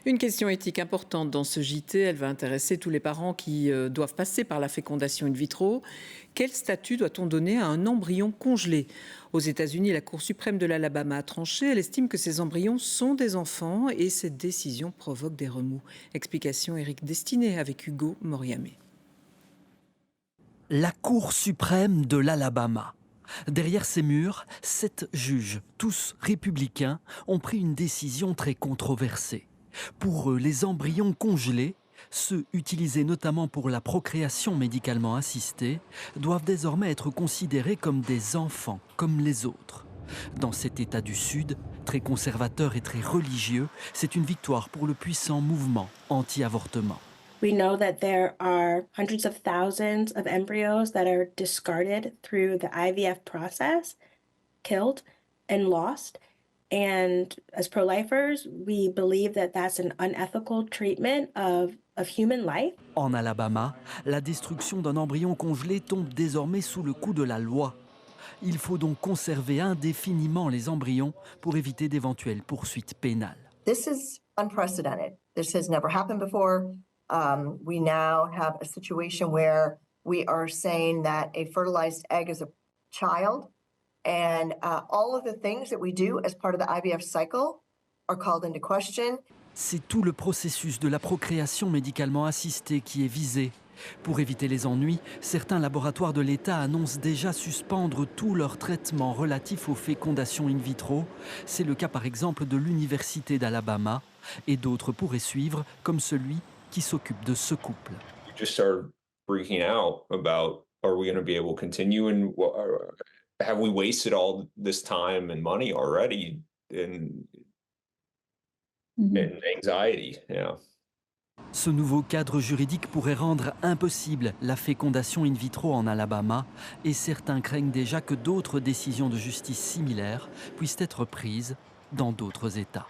Une question éthique importante dans ce JT, elle va intéresser tous les parents qui doivent passer par la fécondation in vitro. Quel statut doit-on donner à un embryon congelé? Aux États-Unis, la Cour suprême de l'Alabama a tranché. Elle estime que ces embryons sont des enfants et cette décision provoque des remous. Explication Éric Destiné avec Hugo Moriamé. La Cour suprême de l'Alabama. Derrière ces murs, 7 juges, tous républicains, ont pris une décision très controversée. Pour eux, les embryons congelés, ceux utilisés notamment pour la procréation médicalement assistée, doivent désormais être considérés comme des enfants, comme les autres. Dans cet État du Sud, très conservateur et très religieux, c'est une victoire pour le puissant mouvement anti-avortement. We know that there are hundreds of thousands of embryos that are discarded through the IVF process, killed and lost. And as pro-lifers, we believe that that's an unethical treatment of human life. En Alabama, la destruction d'un embryon congelé tombe désormais sous le coup de la loi. Il faut donc conserver indéfiniment les embryons pour éviter d'éventuelles poursuites pénales. This is unprecedented. This has never happened before. We now have a situation where we are saying that a fertilized egg is a child, and all of the things that we do as part of the IVF cycle are called into question. C'est tout le processus de la procréation médicalement assistée qui est visé. Pour éviter les ennuis, certains laboratoires de l'État annoncent déjà suspendre tous leurs traitements relatifs aux fécondations in vitro. C'est le cas par exemple de l'Université d'Alabama et d'autres pourraient suivre, comme celui qui s'occupe de ce couple. We just started freaking out about, are we going to be able to continue, and have we wasted all this time and money already in anxiety? Yeah. Ce nouveau cadre juridique pourrait rendre impossible la fécondation in vitro en Alabama et certains craignent déjà que d'autres décisions de justice similaires puissent être prises dans d'autres États.